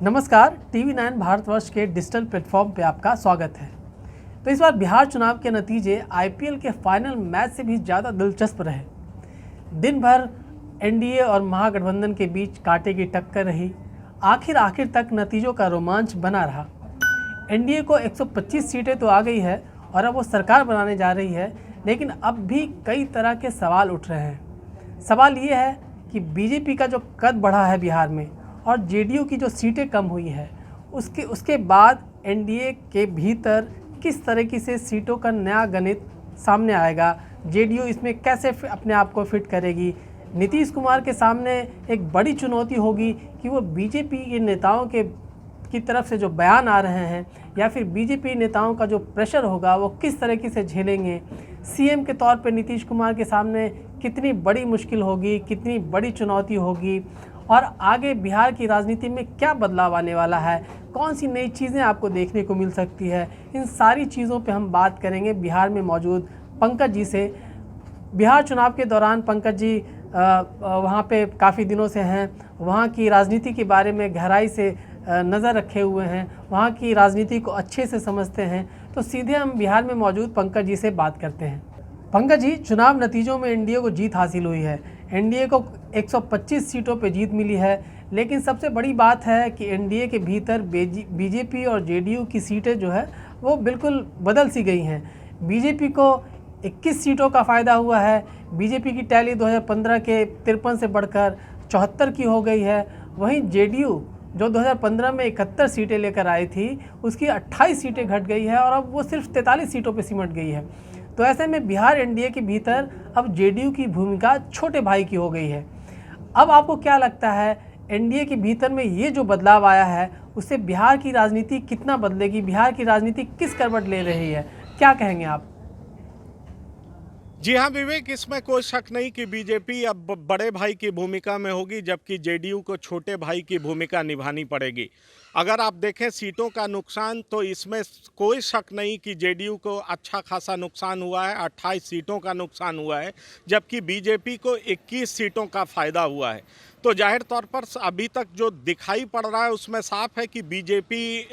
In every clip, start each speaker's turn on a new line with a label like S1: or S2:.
S1: नमस्कार, टीवी 9 भारतवर्ष के digital platform पे आपका स्वागत है। तो इस बार बिहार चुनाव के नतीजे आईपीएल के फाइनल मैच से भी ज़्यादा दिलचस्प रहे। दिन भर एनडीए और महागठबंधन के बीच कांटे की टक्कर रही। आखिर तक नतीजों का रोमांच बना रहा। एनडीए को 125 सीटें तो आ गई है और अब वो सरकार बनाने जा रही है, लेकिन अब भी कई तरह के सवाल उठ रहे हैं। सवाल ये है कि बीजेपी का जो कद बढ़ा है बिहार में और जेडीयू की जो सीटें कम हुई है, उसके बाद एनडीए के भीतर किस तरीके से सीटों का नया गणित सामने आएगा, जेडीयू इसमें कैसे अपने आप को फिट करेगी। नीतीश कुमार के सामने एक बड़ी चुनौती होगी कि वो बीजेपी के नेताओं की तरफ से जो बयान आ रहे हैं या फिर बीजेपी नेताओं का जो प्रेशर होगा वो किस तरीके से झेलेंगे। सीएम के तौर पे नीतीश कुमार के सामने कितनी बड़ी मुश्किल होगी, कितनी बड़ी चुनौती होगी और आगे बिहार की राजनीति में क्या बदलाव आने वाला है, कौन सी नई चीज़ें आपको देखने को मिल सकती है। इन सारी चीज़ों पे हम बात करेंगे बिहार में मौजूद पंकज जी से। बिहार चुनाव के दौरान पंकज जी वहाँ पे काफ़ी दिनों से हैं, वहाँ की राजनीति के बारे में गहराई से नज़र रखे हुए हैं, वहाँ की राजनीति को अच्छे से समझते हैं। तो सीधे हम बिहार में मौजूद पंकज जी से बात करते हैं। पंकज जी, चुनाव नतीजों में एनडीए को जीत हासिल हुई है। एनडीए को 125 सीटों पे जीत मिली है, लेकिन सबसे बड़ी बात है कि एनडीए के भीतर बीजेपी और जेडीयू की सीटें जो है वो बिल्कुल बदल सी गई हैं। बीजेपी को 21 सीटों का फ़ायदा हुआ है। बीजेपी की टैली 2015 के 53 से बढ़कर 74 की हो गई है। वहीं जेडीयू जो 2015 में 71 सीटें लेकर आई थी, उसकी 28 सीटें घट गई है और अब वो सिर्फ 43 सीटों पर सिमट गई है। तो ऐसे में बिहार एनडीए के भीतर अब जेडीयू की भूमिका छोटे भाई की हो गई है। अब आपको क्या लगता है, एनडीए के भीतर में ये जो बदलाव आया है उससे बिहार की राजनीति कितना बदलेगी, बिहार की राजनीति किस करवट ले रही है, क्या कहेंगे आप?
S2: जी हाँ विवेक, इसमें कोई शक नहीं कि बीजेपी अब बड़े भाई की भूमिका में होगी, जबकि जेडीयू को छोटे भाई की भूमिका निभानी पड़ेगी। अगर आप देखें सीटों का नुकसान, तो इसमें कोई शक नहीं कि जेडीयू को अच्छा खासा नुकसान हुआ है। 28 सीटों का नुकसान हुआ है, जबकि बीजेपी को 21 सीटों का फ़ायदा हुआ है। तो जाहिर तौर पर अभी तक जो दिखाई पड़ रहा है उसमें साफ है कि बीजेपी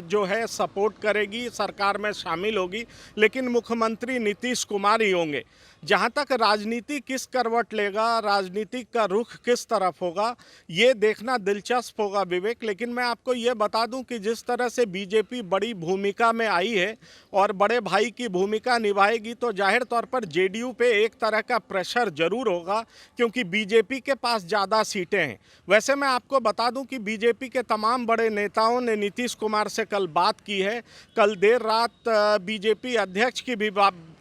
S2: जो है सपोर्ट करेगी, सरकार में शामिल होगी, लेकिन मुख्यमंत्री नीतीश कुमार ही होंगे। जहाँ तक राजनीति किस करवट लेगा, राजनीति का रुख किस तरफ होगा, ये देखना दिलचस्प होगा विवेक। लेकिन मैं आपको ये बता दूं कि जिस तरह से बीजेपी बड़ी भूमिका में आई है और बड़े भाई की भूमिका निभाएगी, तो जाहिर तौर पर जेडीयू पे एक तरह का प्रेशर जरूर होगा, क्योंकि बीजेपी के पास ज़्यादा सीटें हैं। वैसे मैं आपको बता दूं कि बीजेपी के तमाम बड़े नेताओं ने नीतीश कुमार से कल बात की है। कल देर रात बीजेपी अध्यक्ष की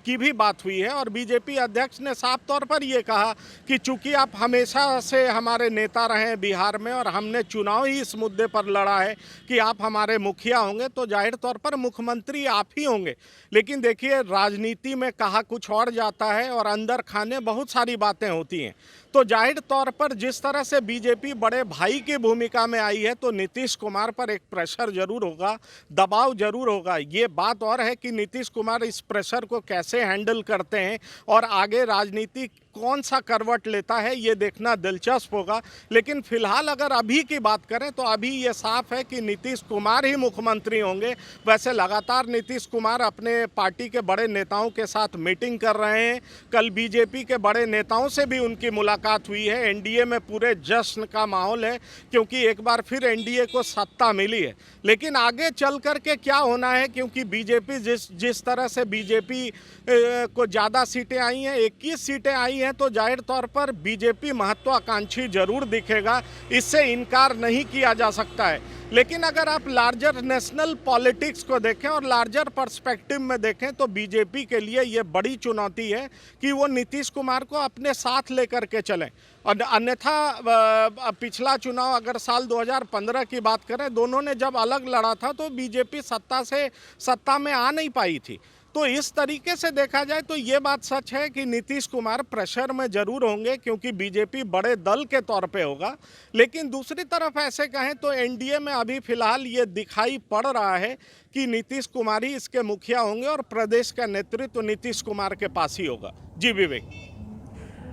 S2: भी बात हुई है और बीजेपी अध्यक्ष ने साफ तौर पर ये कहा कि चूंकि आप हमेशा से हमारे नेता रहे हैं बिहार में और हमने चुनाव ही इस मुद्दे पर लड़ा है कि आप हमारे मुखिया होंगे, तो जाहिर तौर पर मुख्यमंत्री आप ही होंगे। लेकिन देखिए, राजनीति में कहा कुछ और जाता है और अंदर खाने बहुत सारी बातें होती हैं। तो जाहिर तौर पर जिस तरह से बीजेपी बड़े भाई की भूमिका में आई है, तो नीतीश कुमार पर एक प्रेशर जरूर होगा, दबाव जरूर होगा। ये बात और है कि नीतीश कुमार इस प्रेशर को कैसे हैंडल करते हैं और आगे राजनीति कौन सा करवट लेता है, ये देखना दिलचस्प होगा। लेकिन फिलहाल अगर अभी की बात करें तो अभी ये साफ है कि नीतीश कुमार ही मुख्यमंत्री होंगे। वैसे लगातार नीतीश कुमार अपने पार्टी के बड़े नेताओं के साथ मीटिंग कर रहे हैं। कल बीजेपी के बड़े नेताओं से भी उनकी मुलाकात हुई है। एनडीए में पूरे जश्न का माहौल है, क्योंकि एक बार फिर एनडीए को सत्ता मिली है। लेकिन आगे चल कर के क्या होना है, क्योंकि बीजेपी जिस तरह से बीजेपी को ज़्यादा सीटें आई हैं, 21 सीटें आई हैं, तो जाहिर तौर पर बीजेपी महत्वाकांक्षी जरूर दिखेगा, इससे इनकार नहीं किया जा सकता है। लेकिन अगर आप लार्जर नेशनल पॉलिटिक्स को देखें और लार्जर पर्सपेक्टिव में देखें, तो बीजेपी के लिए ये बड़ी चुनौती है कि वो नीतीश कुमार को अपने साथ लेकर के चलें। और अन्यथा पिछला चुनाव अगर साल 2015 की बात करें, दोनों ने जब अलग लड़ा था तो बीजेपी सत्ता में आ नहीं पाई थी। तो इस तरीके से देखा जाए तो ये बात सच है कि नीतीश कुमार प्रेशर में जरूर होंगे, क्योंकि बीजेपी बड़े दल के तौर पे होगा। लेकिन दूसरी तरफ ऐसे कहें तो एनडीए में अभी फिलहाल ये दिखाई पड़ रहा है कि नीतीश कुमार ही इसके मुखिया होंगे और प्रदेश का नेतृत्व नीतीश कुमार के पास ही होगा। जी विवेक।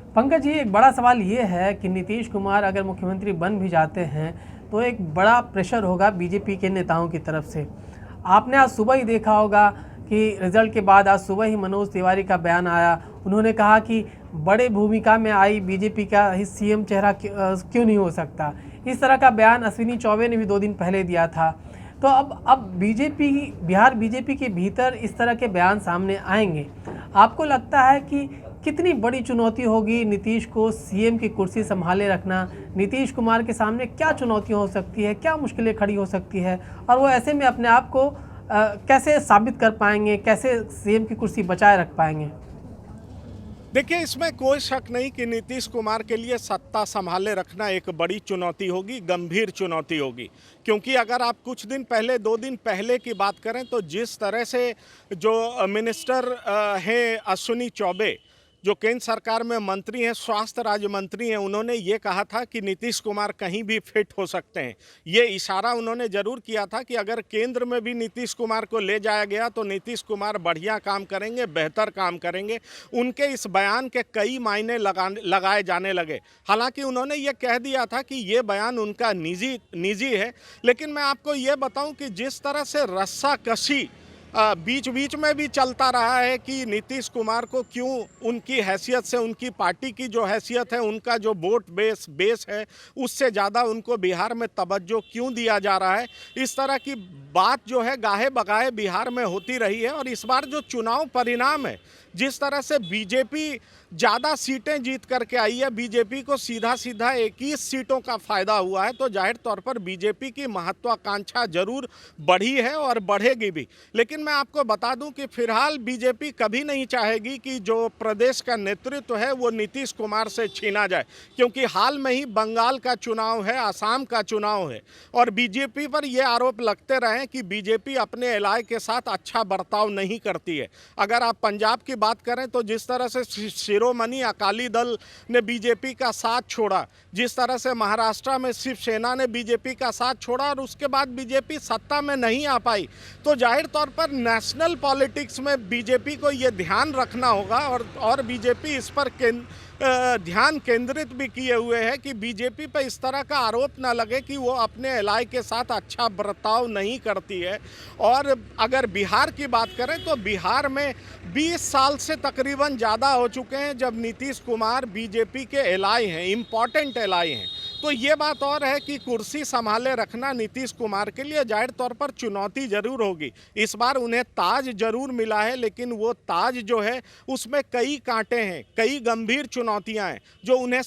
S1: पंकज जी, एक बड़ा सवाल ये है कि नीतीश कुमार अगर मुख्यमंत्री बन भी जाते हैं तो एक बड़ा प्रेशर होगा बीजेपी के नेताओं की तरफ से। आपने आज सुबह ही देखा होगा कि रिजल्ट के बाद आज सुबह ही मनोज तिवारी का बयान आया। उन्होंने कहा कि बड़े भूमिका में आई बीजेपी का ही सीएम चेहरा क्यों नहीं हो सकता। इस तरह का बयान अश्विनी चौबे ने भी 2 दिन पहले दिया था। तो अब बीजेपी, बिहार बीजेपी के भीतर इस तरह के बयान सामने आएंगे। आपको लगता है कि कितनी बड़ी चुनौती होगी नीतीश को सीएम की कुर्सी संभाले रखना? नीतीश कुमार के सामने क्या चुनौतियां हो सकती है, क्या मुश्किलें खड़ी हो सकती है, और वो ऐसे में अपने आप को कैसे साबित कर पाएंगे, कैसे सीएम की कुर्सी बचाए रख पाएंगे?
S2: देखिए, इसमें कोई शक नहीं कि नीतीश कुमार के लिए सत्ता संभाले रखना एक बड़ी चुनौती होगी, गंभीर चुनौती होगी। क्योंकि अगर आप कुछ दिन पहले, 2 दिन पहले की बात करें तो जिस तरह से जो मिनिस्टर हैं अश्विनी चौबे, जो केंद्र सरकार में मंत्री हैं, स्वास्थ्य राज्य मंत्री हैं, उन्होंने ये कहा था कि नीतीश कुमार कहीं भी फिट हो सकते हैं। ये इशारा उन्होंने ज़रूर किया था कि अगर केंद्र में भी नीतीश कुमार को ले जाया गया तो नीतीश कुमार बढ़िया काम करेंगे, बेहतर काम करेंगे। उनके इस बयान के कई मायने लगाए जाने लगे। हालांकि उन्होंने ये कह दिया था कि ये बयान उनका निजी है, लेकिन मैं आपको ये बताऊं कि जिस तरह से रस्साकशी बीच बीच में भी चलता रहा है कि नीतीश कुमार को क्यों उनकी हैसियत से, उनकी पार्टी की जो हैसियत है, उनका जो वोट बेस है, उससे ज़्यादा उनको बिहार में तवज्जो क्यों दिया जा रहा है, इस तरह की बात जो है गाहे बगाहे बिहार में होती रही है। और इस बार जो चुनाव परिणाम है, जिस तरह से बीजेपी ज़्यादा सीटें जीत करके आई है, बीजेपी को सीधा 21 सीटों का फ़ायदा हुआ है, तो जाहिर तौर पर बीजेपी की महत्वाकांक्षा जरूर बढ़ी है और बढ़ेगी भी। लेकिन मैं आपको बता दूं कि फिलहाल बीजेपी कभी नहीं चाहेगी कि जो प्रदेश का नेतृत्व है वो नीतीश कुमार से छीना जाए, क्योंकि हाल में ही बंगाल का चुनाव है, असम का चुनाव है, और बीजेपी पर ये आरोप लगते रहे कि बीजेपी अपने इलाके के साथ अच्छा बर्ताव नहीं करती है। अगर आप पंजाब की बात करें तो जिस तरह से शिरोमणि अकाली दल ने बीजेपी का साथ छोड़ा, जिस तरह से महाराष्ट्र में शिवसेना ने बीजेपी का साथ छोड़ा और उसके बाद बीजेपी सत्ता में नहीं आ पाई, तो जाहिर तौर पर नेशनल पॉलिटिक्स में बीजेपी को ये ध्यान रखना होगा और बीजेपी इस पर ध्यान केंद्रित भी किए हुए है कि बीजेपी पर इस तरह का आरोप न लगे कि वो अपने इलाके के साथ अच्छा बर्ताव नहीं करती है। और अगर बिहार की बात करें तो बिहार में 20 साल से तकरीबन ज़्यादा हो चुके हैं जब नीतीश कुमार बीजेपी के एलाए हैं, इम्पॉर्टेंट एलाए हैं। तो ये बात और है कि कुर्सी संभाले रखना नीतीश कुमार के लिए जाहिर तौर पर चुनौती जरूर होगी। इस बार उन्हें ताज जरूर मिला है, लेकिन वो ताज जो है उसमें कई कांटे हैं, कई गंभीर चुनौतियां हैं जो उन्हें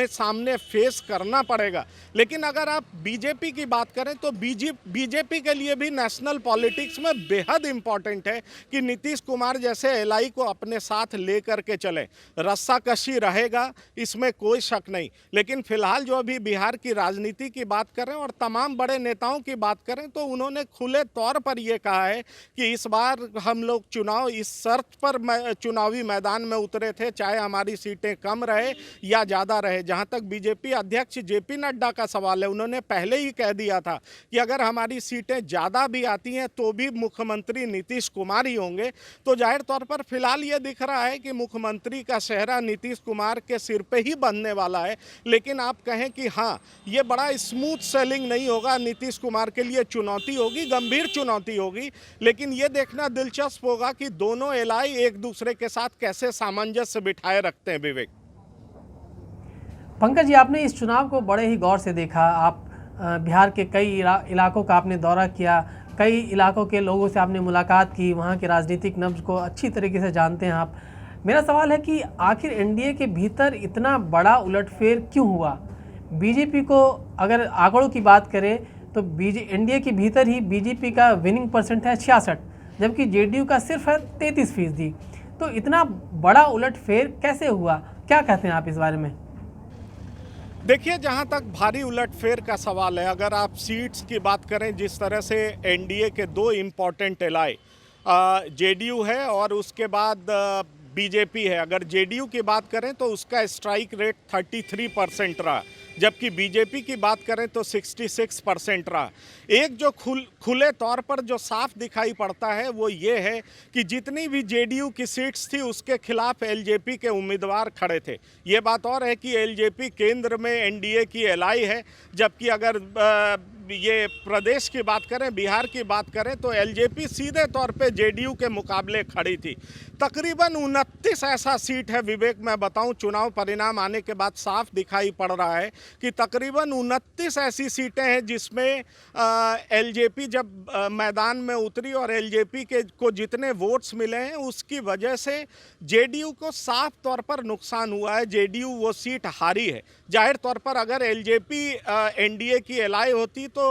S2: सामने फेस करना पड़ेगा। लेकिन अगर आप बीजेपी की बात करें तो बीजेपी के लिए भी नेशनल पॉलिटिक्स में बेहद इंपॉर्टेंट है कि नीतीश कुमार जैसे एलआई को अपने साथ लेकर के चलें। रस्साकशी रहेगा, इसमें कोई शक नहीं, लेकिन फिलहाल जो अभी बिहार की राजनीति की बात करें और तमाम बड़े नेताओं की बात करें तो उन्होंने खुले तौर पर यह कहा है कि इस बार हम लोग चुनाव इस शर्त पर चुनावी मैदान में उतरे थे, चाहे हमारी सीटें कम रहे या ज़्यादा रहे। जहां तक बीजेपी अध्यक्ष जेपी नड्डा का सवाल है, उन्होंने पहले ही कह दिया था कि अगर हमारी सीटें ज़्यादा भी आती हैं तो भी मुख्यमंत्री नीतीश कुमार ही होंगे। तो जाहिर तौर पर फिलहाल ये दिख रहा है कि मुख्यमंत्री का सेहरा नीतीश कुमार के सिर पे ही बनने वाला है। लेकिन आप कहें कि हाँ, ये बड़ा स्मूथ सेलिंग नहीं होगा, नीतीश कुमार के लिए चुनौती होगी, गंभीर चुनौती होगी। लेकिन ये देखना दिलचस्प होगा कि दोनों एलआई एक दूसरे के साथ कैसे सामंजस्य बिठाए रखते हैं। विवेक,
S1: पंकज जी, आपने इस चुनाव को बड़े ही गौर से देखा। आप बिहार के कई इलाकों का आपने दौरा किया, कई इलाकों के लोगों से आपने मुलाकात की, वहाँ के राजनीतिक नब्ज को अच्छी तरीके से जानते हैं आप। मेरा सवाल है कि आखिर एनडीए के भीतर इतना बड़ा उलटफेर क्यों हुआ? बीजेपी को अगर आंकड़ों की बात करें तो एनडीए के भीतर ही बीजेपी का विनिंग परसेंट है 66, जबकि जेडीयू का सिर्फ है 33%। तो इतना बड़ा उलटफेर कैसे हुआ? क्या कहते हैं आप इस बारे में?
S2: देखिए, जहां तक भारी उलटफेर का सवाल है, अगर आप सीट्स की बात करें, जिस तरह से एनडीए के 2 इम्पॉर्टेंट एलाए जेडीयू है और उसके बाद बीजेपी है। अगर जेडीयू की बात करें तो उसका स्ट्राइक रेट 33% रहा, जबकि बीजेपी की बात करें तो 66% रहा। एक जो खुले तौर पर जो साफ दिखाई पड़ता है वो ये है कि जितनी भी जेडीयू की सीट्स थी उसके खिलाफ एलजेपी के उम्मीदवार खड़े थे। ये बात और है कि एलजेपी केंद्र में एनडीए की एलाई है, जबकि अगर ये प्रदेश की बात करें, बिहार की बात करें तो एलजेपी सीधे तौर पे जेडीयू के मुकाबले खड़ी थी। तकरीबन 29 ऐसा सीट है विवेक, मैं बताऊं चुनाव परिणाम आने के बाद साफ दिखाई पड़ रहा है कि तकरीबन 29 ऐसी सीटें हैं जिसमें एलजेपी जब मैदान में उतरी और एलजेपी के को जितने वोट्स मिले हैं उसकी वजह से जेडीयू को साफ तौर पर नुकसान हुआ है। जेडीयू वो सीट हारी है। जाहिर तौर पर अगर एलजेपी एनडीए की एलाई होती तो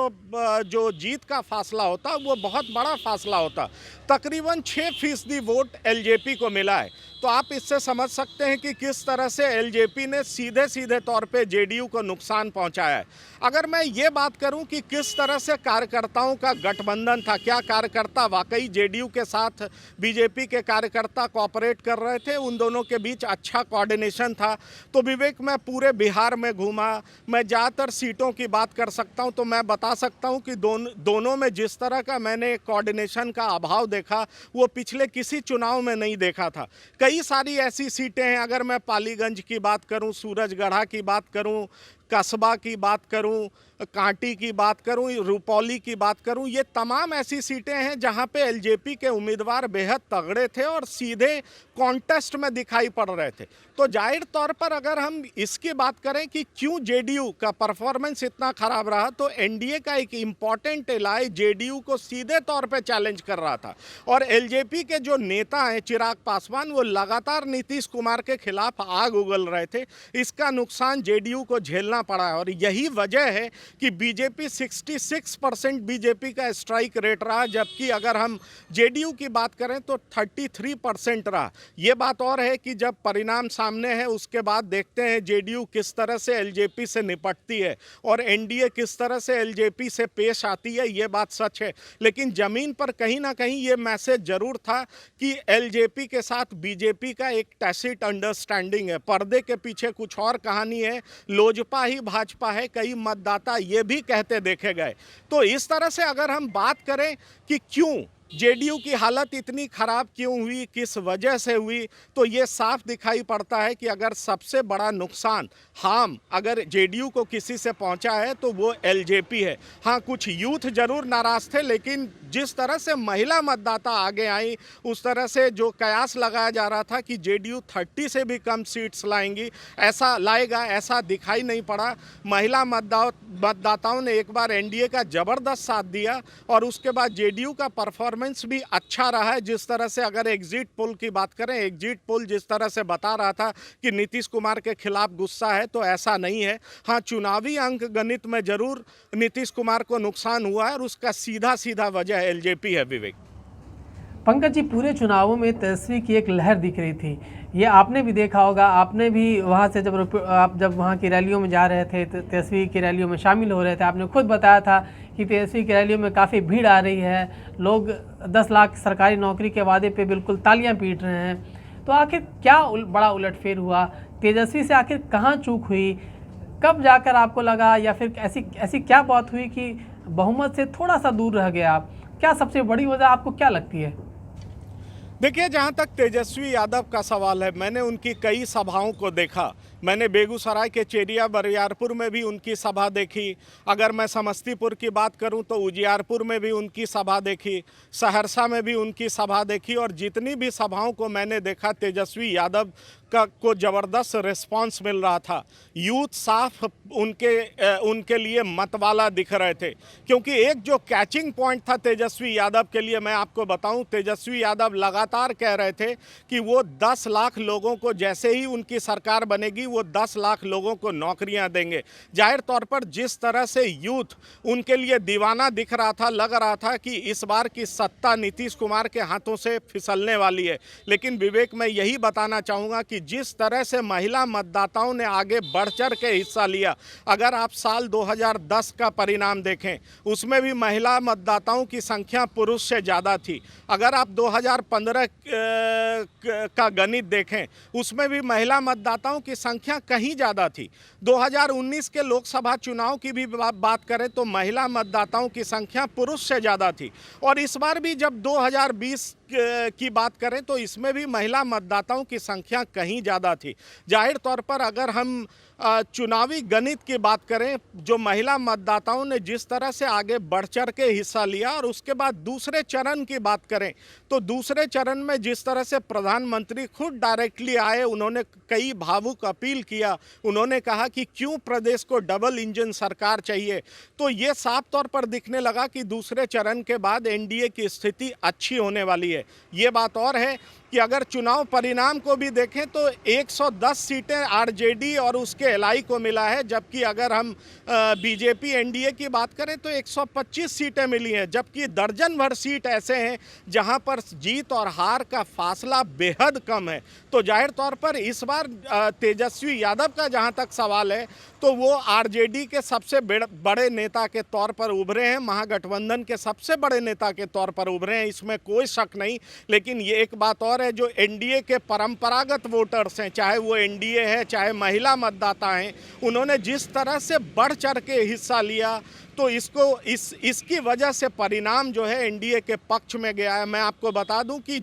S2: जो जीत का फासला होता वो बहुत बड़ा फासला होता। तकरीबन 6% वोट एलजेपी को मिला है। तो आप इससे समझ सकते हैं कि किस तरह से एलजेपी ने सीधे सीधे तौर पे जेडीयू को नुकसान पहुंचाया है। अगर मैं ये बात करूं कि किस तरह से कार्यकर्ताओं का गठबंधन था, क्या कार्यकर्ता वाकई जेडीयू के साथ बीजेपी के कार्यकर्ता कोऑपरेट कर रहे थे, उन दोनों के बीच अच्छा कोऑर्डिनेशन था, तो विवेक मैं पूरे बिहार में घूमा, मैं ज़्यादातर सीटों की बात कर सकता हूं तो मैं बता सकता हूं कि दोनों में जिस तरह का मैंने कोऑर्डिनेशन का अभाव देखा वो पिछले किसी चुनाव में नहीं देखा था। कई सारी ऐसी सीटें हैं, अगर मैं पालीगंज की बात करूं, सूरजगढ़ा की बात करूं, कस्बा की बात करूं, कांटी की बात करूं, रुपौली की बात करूं, ये तमाम ऐसी सीटें हैं जहां पे एलजेपी के उम्मीदवार बेहद तगड़े थे और सीधे कॉन्टेस्ट में दिखाई पड़ रहे थे। तो जाहिर तौर पर अगर हम इसकी बात करें कि क्यों जेडीयू का परफॉर्मेंस इतना खराब रहा, तो एनडीए का एक इम्पॉर्टेंट एलाई जेडीयू को सीधे तौर पे चैलेंज कर रहा था और एलजेपी के जो नेता हैं चिराग पासवान, वो लगातार नीतीश कुमार के खिलाफ आग उगल रहे थे। इसका नुकसान जेडीयू को झेलना पड़ा है और यही वजह है कि बीजेपी 66% बीजेपी का स्ट्राइक रेट रहा, जबकि अगर हम जेडीयू की बात करें तो 33% रहा। ये बात और है कि जब परिणाम सामने है उसके बाद देखते हैं जेडीयू किस तरह से एलजेपी से निपटती है और एनडीए किस तरह से एलजेपी से पेश आती है, ये बात सच है। लेकिन ज़मीन पर कहीं ना कहीं ये मैसेज ज़रूर था कि एलजेपी के साथ बीजेपी का एक टैसिट अंडरस्टैंडिंग है, पर्दे के पीछे कुछ और कहानी है, लोजपा ही भाजपा है, कई मतदाता ये भी कहते देखे गए। तो इस तरह से अगर हम बात करें कि क्यों जेडीयू की हालत इतनी खराब क्यों हुई, किस वजह से हुई, तो ये साफ दिखाई पड़ता है कि अगर सबसे बड़ा नुकसान हार्म अगर जेडीयू को किसी से पहुंचा है तो वो एलजेपी है। हाँ, कुछ यूथ जरूर नाराज थे, लेकिन जिस तरह से महिला मतदाता आगे आई उस तरह से जो कयास लगाया जा रहा था कि जेडीयू 30 से भी कम सीट्स लाएगा, ऐसा दिखाई नहीं पड़ा। महिला मतदाताओं ने एक बार एनडीए का ज़बरदस्त साथ दिया और उसके बाद जेडीयू का परफॉर्मेंस भी अच्छा रहा है। जिस तरह से अगर एग्जिट पोल की बात करें, एग्जिट पोल जिस तरह से बता रहा था कि नीतीश कुमार के खिलाफ गुस्सा है, तो ऐसा नहीं है। हाँ, चुनावी अंक गणित में जरूर नीतीश कुमार को नुकसान हुआ है और उसका सीधा सीधा वजह एलजेपी है। विवेक,
S1: पंकज जी, पूरे चुनावों में तेजस्वी की एक लहर दिख रही थी, ये आपने भी देखा होगा। आपने भी वहाँ से आप जब वहाँ की रैलियों में जा रहे थे, तेजस्वी की रैलियों में शामिल हो रहे थे, आपने खुद बताया था कि तेजस्वी की रैलियों में काफ़ी भीड़ आ रही है, लोग 10 लाख सरकारी नौकरी के वादे पे बिल्कुल तालियां पीट रहे हैं। तो आखिर क्या बड़ा उलटफेर हुआ? तेजस्वी से आखिर कहाँ चूक हुई? कब जाकर आपको लगा, या फिर ऐसी क्या बात हुई कि बहुमत से थोड़ा सा दूर रह गया आप? क्या सबसे बड़ी वजह आपको क्या लगती है?
S2: देखिए, जहाँ तक तेजस्वी यादव का सवाल है, मैंने उनकी कई सभाओं को देखा। मैंने बेगूसराय के चेरिया बरियारपुर में भी उनकी सभा देखी। अगर मैं समस्तीपुर की बात करूं तो उजियारपुर में भी उनकी सभा देखी, सहरसा में भी उनकी सभा देखी और जितनी भी सभाओं को मैंने देखा, तेजस्वी यादव को ज़बरदस्त रिस्पांस मिल रहा था। यूथ साफ उनके लिए मतवाला दिख रहे थे, क्योंकि एक जो कैचिंग पॉइंट था तेजस्वी यादव के लिए, मैं आपको बताऊं, तेजस्वी यादव लगातार कह रहे थे कि वो 10 लाख लोगों को, जैसे ही उनकी सरकार बनेगी वो 10 लाख लोगों को नौकरियां देंगे। जाहिर तौर पर जिस तरह से यूथ उनके लिए दीवाना दिख रहा था, लग रहा था कि इस बार की सत्ता नीतीश कुमार के हाथों से फिसलने वाली है। लेकिन विवेक, मैं यही बताना चाहूँगा कि जिस तरह से महिला मतदाताओं ने आगे बढ़ चढ़ के हिस्सा लिया, अगर आप साल 2010 का परिणाम देखें, उसमें भी महिला मतदाताओं की संख्या पुरुष से ज़्यादा थी। अगर आप 2015 का गणित देखें, उसमें भी महिला मतदाताओं की संख्या संख्या कहीं ज़्यादा थी। 2019 के लोकसभा चुनाव की भी बात करें तो महिला मतदाताओं की संख्या पुरुष से ज़्यादा थी, और इस बार भी जब 2020 की बात करें तो इसमें भी महिला मतदाताओं की संख्या कहीं ज़्यादा थी। जाहिर तौर पर अगर हम चुनावी गणित की बात करें, जो महिला मतदाताओं ने जिस तरह से आगे बढ़ चढ़ के हिस्सा लिया, और उसके बाद दूसरे चरण की बात करें तो दूसरे चरण में जिस तरह से प्रधानमंत्री खुद डायरेक्टली आए, उन्होंने कई भावुक अपील किया, उन्होंने कहा कि क्यों प्रदेश को डबल इंजन सरकार चाहिए, तो ये साफ तौर पर दिखने लगा कि दूसरे चरण के बाद एनडीए की स्थिति अच्छी होने वाली है। ये बात और है कि अगर चुनाव परिणाम को भी देखें तो 110 सीटें आरजेडी और उसके एलआई को मिला है, जबकि अगर हम बीजेपी एनडीए की बात करें तो 125 सीटें मिली हैं, जबकि दर्जन भर सीट ऐसे हैं जहां पर जीत और हार का फासला बेहद कम है। तो जाहिर तौर पर इस बार तेजस्वी यादव का जहां तक सवाल है तो वो आरजेडी के सबसे बड़े नेता के तौर पर उभरे हैं, महागठबंधन के सबसे बड़े नेता के तौर पर उभरे हैं, इसमें कोई शक नहीं। लेकिन ये एक बात और है, जो एनडीए के परंपरागत वोटर्स हैं, चाहे वो एनडीए है चाहे महिला मतदाता हैं, उन्होंने जिस तरह से बढ़ चढ़ के हिस्सा लिया, तो इसकी वजह से परिणाम जो है एनडीए के पक्ष में गया है। मैं आपको बता दूं कि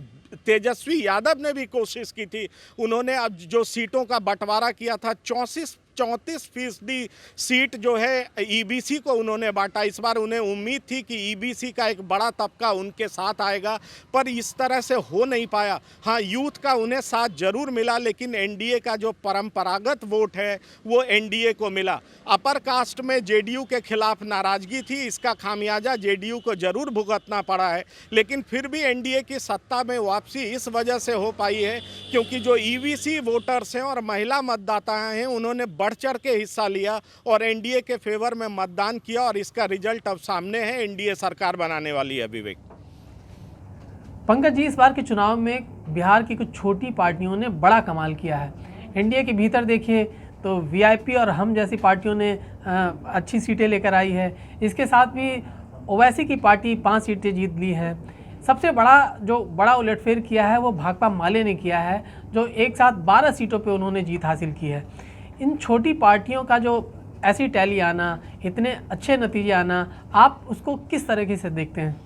S2: तेजस्वी यादव ने भी कोशिश की थी, उन्होंने अब जो सीटों का बंटवारा किया था 34% सीट जो है ईबीसी को उन्होंने बांटा। इस बार उन्हें उम्मीद थी कि ईबीसी का एक बड़ा तबका उनके साथ आएगा, पर इस तरह से हो नहीं पाया। हाँ, यूथ का उन्हें साथ जरूर मिला, लेकिन एनडीए का जो परंपरागत वोट है वो एनडीए को मिला। अपर कास्ट में जेडीयू के खिलाफ नाराजगी थी, इसका खामियाजा जेडीयू को जरूर भुगतना पड़ा है, लेकिन फिर भी एनडीए की सत्ता में वापसी इस वजह से हो पाई है क्योंकि जो ईबीसी वोटर्स हैं और महिला मतदाता हैं, उन्होंने बढ़ चढ़ के हिस्सा लिया और एनडीए के फेवर में मतदान किया, और इसका रिजल्ट अब सामने है। एनडीए सरकार बनाने वाली है। विवेक,
S1: पंकज जी, इस बार के चुनाव में बिहार की कुछ छोटी पार्टियों ने बड़ा कमाल किया है। एनडीए के भीतर देखिए तो वीआईपी और हम जैसी पार्टियों ने अच्छी सीटें लेकर आई है। इसके साथ भी ओवैसी की पार्टी 5 सीटें जीत ली है। सबसे बड़ा उलटफेर किया है वो भाकपा माले ने किया है, जो एक साथ 12 सीटों पे उन्होंने जीत हासिल की है। इन छोटी पार्टियों का जो ऐसी टैली आना, इतने अच्छे नतीजे आना, आप उसको किस तरीके से देखते हैं?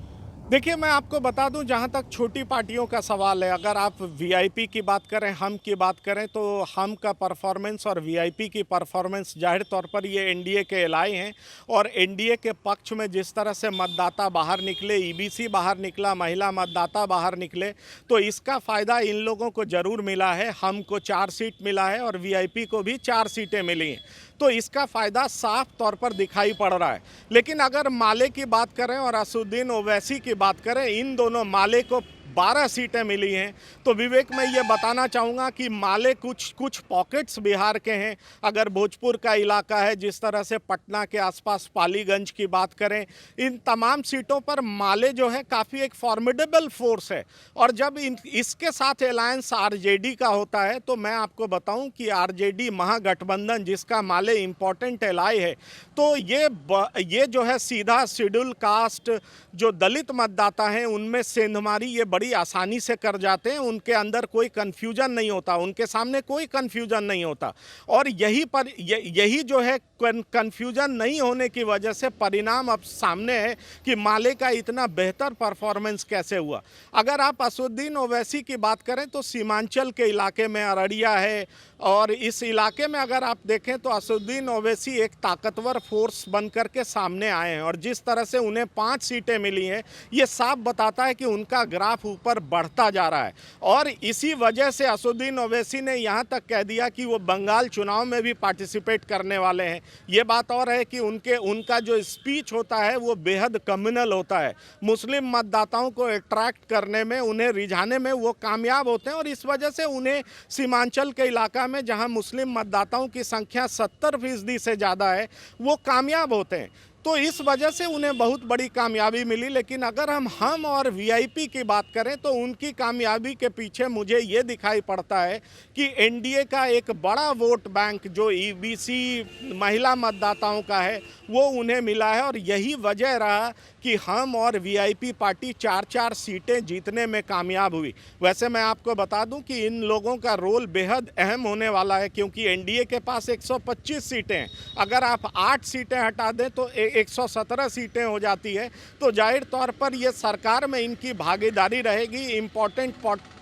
S2: देखिए, मैं आपको बता दूं, जहां तक छोटी पार्टियों का सवाल है, अगर आप वीआईपी की बात करें, हम की बात करें, तो हम का परफॉर्मेंस और वीआईपी की परफॉर्मेंस जाहिर तौर पर ये एनडीए के एलआई हैं, और एनडीए के पक्ष में जिस तरह से मतदाता बाहर निकले, ईबीसी बाहर निकला, महिला मतदाता बाहर निकले, तो इसका फ़ायदा इन लोगों को ज़रूर मिला है। हम को 4 सीट मिला है और वीआईपी को भी 4 सीटें मिली हैं, तो इसका फ़ायदा साफ तौर पर दिखाई पड़ रहा है। लेकिन अगर माले की बात करें और असदुद्दीन ओवैसी की बात करें, इन दोनों, माले को 12 सीटें मिली हैं, तो विवेक मैं ये बताना चाहूँगा कि माले कुछ पॉकेट्स बिहार के हैं। अगर भोजपुर का इलाका है, जिस तरह से पटना के आसपास पालीगंज की बात करें, इन तमाम सीटों पर माले जो है काफ़ी एक फॉर्मिडेबल फोर्स है। और जब इसके साथ अलायंस आरजेडी का होता है, तो मैं आपको बताऊं कि आरजेडी महागठबंधन, जिसका माले इम्पॉर्टेंट एलाई है, तो ये जो है सीधा शेड्यूल कास्ट जो दलित मतदाता हैं, उनमें सेंधमारी ये बड़ी आसानी से कर जाते हैं। उनके अंदर कोई कन्फ्यूजन नहीं होता, उनके सामने कोई कन्फ्यूजन नहीं होता, और यही जो है कन्फ्यूजन नहीं होने की वजह से परिणाम अब सामने है कि माले का इतना बेहतर परफॉर्मेंस कैसे हुआ। अगर आप असदुद्दीन ओवैसी की बात करें तो सीमांचल के इलाके में अररिया है, और इस इलाके में अगर आप देखें तो असदुद्दीन ओवैसी एक ताकतवर फोर्स बनकर के सामने आए हैं, और जिस तरह से उन्हें 5 सीटें मिली हैं, ये साफ बताता है कि उनका ग्राफ ऊपर बढ़ता जा रहा है। और इसी वजह से असदुद्दीन ओवैसी ने यहाँ तक कह दिया कि वो बंगाल चुनाव में भी पार्टिसिपेट करने वाले हैं। ये बात और है कि उनका जो स्पीच होता है वो बेहद कम्युनल होता है, मुस्लिम मतदाताओं को अट्रैक्ट करने में, उन्हें रिझाने में वो कामयाब होते हैं, और इस वजह से उन्हें सीमांचल के इलाका में, जहां मुस्लिम मतदाताओं की संख्या 70% से ज़्यादा है, वो कामयाब होते हैं। तो इस वजह से उन्हें बहुत बड़ी कामयाबी मिली। लेकिन अगर हम और वीआईपी की बात करें तो उनकी कामयाबी के पीछे मुझे ये दिखाई पड़ता है कि एनडीए का एक बड़ा वोट बैंक जो ईबीसी महिला मतदाताओं का है वो उन्हें मिला है, और यही वजह रहा कि हम और वीआईपी पार्टी 4-4 सीटें जीतने में कामयाब हुई। वैसे मैं आपको बता दूं कि इन लोगों का रोल बेहद अहम होने वाला है, क्योंकि एनडीए के पास 125 सीटें हैं। अगर आप 8 सीटें हटा दें तो 117 सीटें हो जाती है। तो जाहिर तौर पर ये सरकार में इनकी भागीदारी रहेगी, इम्पोर्टेंट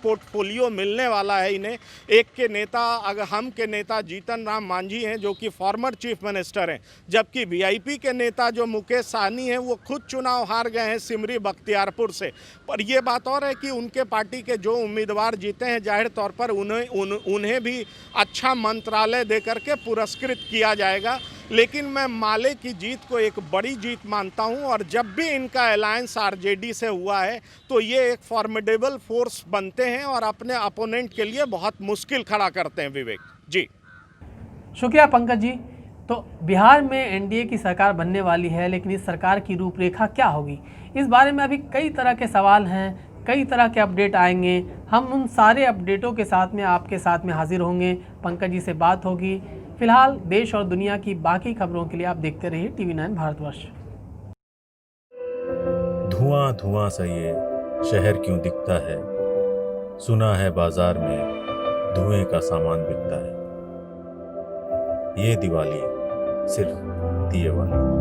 S2: पोर्टफोलियो मिलने वाला है इन्हें। एक के नेता, अगर हम के नेता जीतन राम मांझी हैं जो कि फॉर्मर चीफ मिनिस्टर हैं, जबकि वीआईपी के नेता जो मुकेश सहनी हैं वो खुद चुनाव हार गए हैं सिमरी बख्तियारपुर से। पर यह बात और है कि उनके पार्टी के जो उम्मीदवार जीते हैं जाहिर तौर पर उन्हें भी अच्छा मंत्रालय दे करके पुरस्कृत किया जाएगा। लेकिन मैं माले की जीत को एक बड़ी जीत मानता हूं, और जब भी इनका अलायंस आरजेडी से हुआ है तो ये एक फॉर्मिडेबल फोर्स बनते हैं और अपने अपोनेंट के लिए बहुत मुश्किल खड़ा करते हैं। विवेक जी,
S1: शुक्रिया पंकज जी। तो बिहार में एनडीए की सरकार बनने वाली है, लेकिन इस सरकार की रूपरेखा क्या होगी, इस बारे में अभी कई तरह के सवाल हैं, कई तरह के अपडेट आएंगे। हम उन सारे अपडेटों के साथ में आपके साथ में हाजिर होंगे, पंकज जी से बात होगी। फिलहाल देश और दुनिया की बाकी खबरों के लिए आप देखते रहिए TV9 भारतवर्ष।
S3: धुआं धुआं सा ये शहर क्यों दिखता है, सुना है बाजार में धुएं का सामान बिकता है। ये दिवाली सिर्फ दिए वाली।